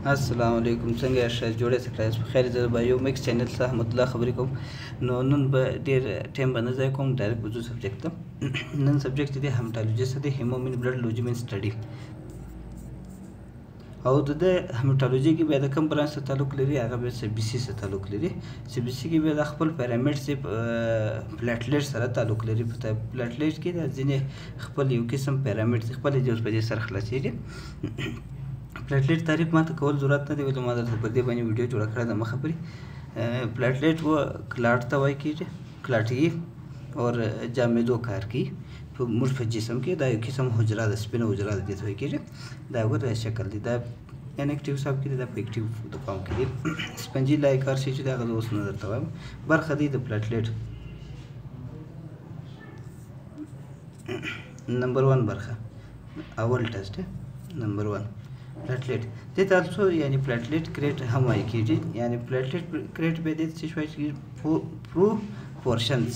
السلام علیکم څنګه یاست جوړې څه کړئ په خیر زه به یو میکس چینل څخه احمد الله خبرې کوم نو نن به ډېر ټایم به نه ضایع کوم ډایرکټ وځو سبجیکټ ته نن سبجیکټ دی هیماټالوجي څه دی هیمومین بلډ لوجمن سټډي او د هیماټالوجي کې بیا د کوم برانچ سره تعلق لري هغه بیا سی بي سي سره تعلق لري سی بي سي کې بیا د خپل پیرامید سي پلیټلیټ سره تعلق لري په پلیټلیټ کې د ځینې خپل یو قسم پیرامید خپل د اوس په دې سره خلاصېږي پلیټلیټ تعریف ماته کول ضرورت نه دی ولې ما درته په دې باندې ویډیو جوړه کړې ده مخه پرې پلیټلیټ و کلاټ ته وایي کېږي کلاټي اور جامدو کار کوي په موږ په جسم کې دا یو قسم حجره ده سپینه حجره ده دې ته وایي کېږي دا وګوره شکل دی دا انیکټیو حساب کې دی دا په اکټیو د فارم کې دی سپنجي لای کار شي چې دا هغه زه اوس نه درته وایم برخه دی د پلیټلیټ نمبر 1 برخه اول ټیسټ نمبر 1 پلیټلیټ دې ته also یعنی پلیټلیټ کریټ هم وایي کېږي یعنی پلیټلیټ کریټ به دې څه وایي کېږي پروپورشنز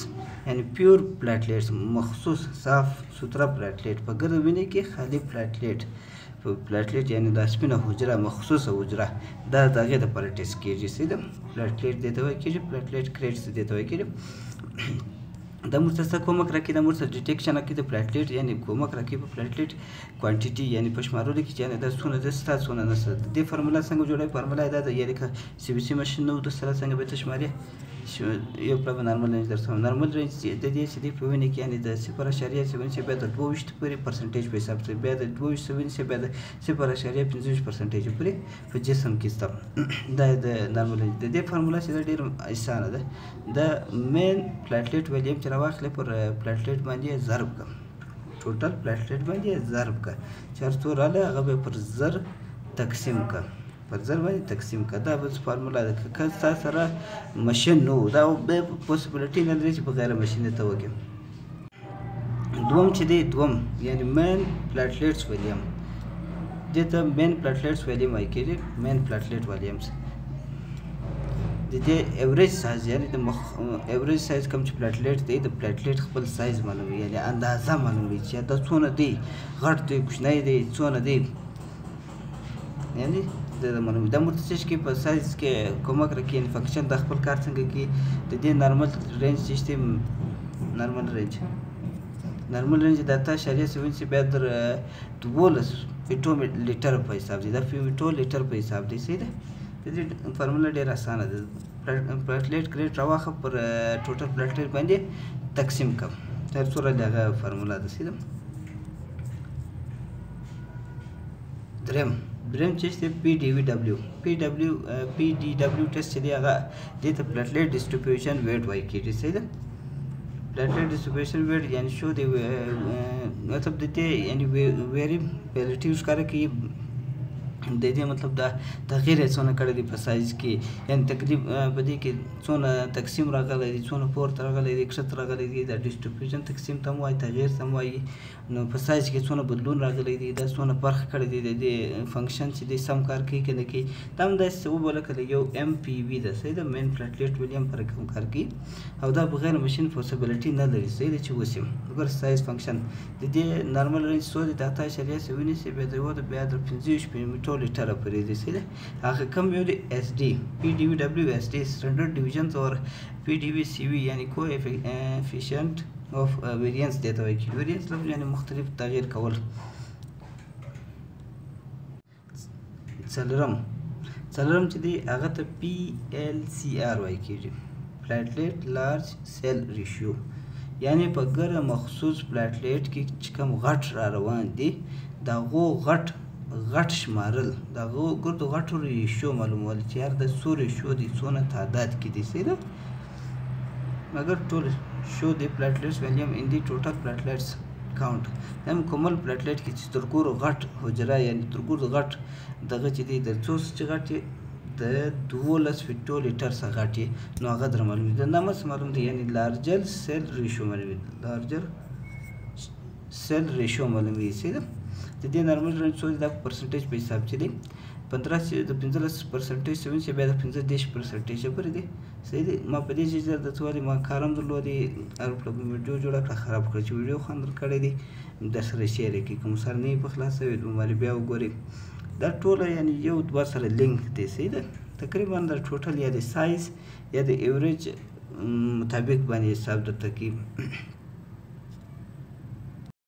یعنی پیور پلیټلیټس مخصوص صاف سوتره پلیټلیټ په ګرد وینې کې خالي پلیټلیټ یعنی د سپینه حجره مخصوصه حجره دا د هغې دپاره ټیسټ کېږي څه ده پلیټلیټ دې ته وایي کېږي پلیټلیټ کریټس دې ته وایي کېږي دا موږ ته څه کومک راکوي دا موږ ته ډیټیکشن راکوي د پلیټلیټ یعنی کومک راکوي په پلیټلیټ کوانټیټي یعنی په شمارلو کې چې یعنی دا څونه ده ستا څونه نشته د دې فارموله څنګه جوړوي فارموله دا ده یعنی که سی بي سي ماشین نه و درسره څنګه به ته شمارې یو پله به نارمل رینج درته وایم نارمل رینج د دې چې دی په وینې کې یعنی د 0.0 ونیسئ بیا د 22 پورې پرسنټیج په حساب سره بیا د 22 ونیسئ بیا د 0.25 پرسنټیج پورې په جسم کې شته دا د نارمل رینج د دې فارموله چې دا ډېره اسانه ده د مین پلیټلیټ ویلیوم چې راواخلې پر پلیټلیټ باندې ضرب کړه ټوټل پلیټلیټ باندې ضرب کړه چې هر څو راغله هغه به پر زر تقسیم کړه پر زر باندې تقسیم کړه دا به فارموله ده که ستا سره مشین نه و دا به پوسیبلیټي نه لري چې په غیر مشین ته وکړې دوم چې دی دوم یعنی مین پلیټلیټس ویلیوم دې ته مین پلیټلیټس ویلیوم وایي کېږي مین پلیټلیټ ویلیومز د دې ایوریج سایز یعنی د ایوریج سایز کوم چې پلیټلیټ دی د پلیټلیټ خپل سایز معلوموي یعنی اندازه معلوموي چې دا څونه دی غټ دی کوچنی دی څونه دی یعنی دا معلوموي دا موږ ته څه کې په سایز کې کومک راکوي یعنی فنکشن د خپل کار څنګه کوي د دې نارمل رینج چې دی نارمل رینج د 8.7 بیا در 12 فیټو لیټر په حساب دی دا فیټو لیټر په حساب دی صحیح ده د دې فارموله ډېره اسانه ده پلیټلیټ کریټ راواخه پر ټوټل پلیټلیټ باندې تقسیم کړه تر څو راځي هغه فارموله ده صحیح ده دریم چې دی پی ډي ډبلیو ټیسټ چې دی هغه دې ته پلیټلیټ ډسټریبیوشن ویټ وایي کېږي صحیح ده پلیټلیټ ډسټریبیوشن ویټ یعنی شو دی مطلب د دې یعنی ویریبیلیټي ښکاره کوي د دې مطلب دا تغییر یې څونه کړی دی په سایز کې یعنی تقریب په دې کې څونه تقسیم راغلی دی څونه پورته راغلی دی کښته راغلی دی دا ډسټریبیوشن تقسیم ته هم وایي تغییر ته هم وایي نو په سایز کې څونه بدلون راغلی دی دا څونه فرق کړی دی د دې فنکشن چې دی سم کار کوي که نه کوي دا هم داسې وبوله که یو ایم پی وي ده صحیح ده مین پلیټلیټ ویلیوم پر کوم کار کوي او دا بغیر مشین پوسیبلیټي نه لري صحیح ده چې وسي وګوره سایز فنکشن د دې نارمل رینج څو دی د 8.7 ونیسئ بیا د بیا د 25 میټو لیټره پورې دی صحیح ده هغه کم یو دی ایس ډي پی ډي وي ډبلیو ایس ډي سټنډرډ ډیویژنز اور پی ډي وي سی وي یعنی کوافیشینټ of variance دې ته وایي کېږي variance لفظ یعنی مختلف تغییر کول څلورم چې دی هغه ته پی ایل سی آر وایي کېږي پلیټلیټ لارج سیل ریشیو یعنی په ګرده مخصوص پلیټلیټ کې چې کوم غټ را روان دي د هغو غټ شمارل د هغو ګردو غټو ریشیو معلومول چې هر د څو ریشیو دي څونه تعداد کې دي صحیح ده مګر ټول show the platelets volume in the total platelets count هم کومل پلیټلیټ کې چې تر ګورو غټ حجره یعنی تر ګورو غټ دغه چې دی د څو چې غټ د 12 فیټو لیټر څخه غټ نو هغه در معلوم دي دا مس معلوم دي یعنی لارجر سیل ریشیو معلوم دي لارجر سیل ریشیو معلوم دي صحیح ده د دې نارمل رینج څو د پرسنټیج په حساب چې دی 15% سوین چې بیا د 15% پورې دی صحیح دی ما په دې چې درته وایي ما کارم درلودی ویډیو جوړه کړه خراب کړه چې ویډیو خوند کړی دی در سره شیر کړئ کوم سر نه په خلاصوي نو بیا وګورئ دا ټول یعنی یو دوه سره لینک دی صحیح ده تقریبا د ټوټل یا د سایز یا د ایوریج مطابق باندې حساب درته کوي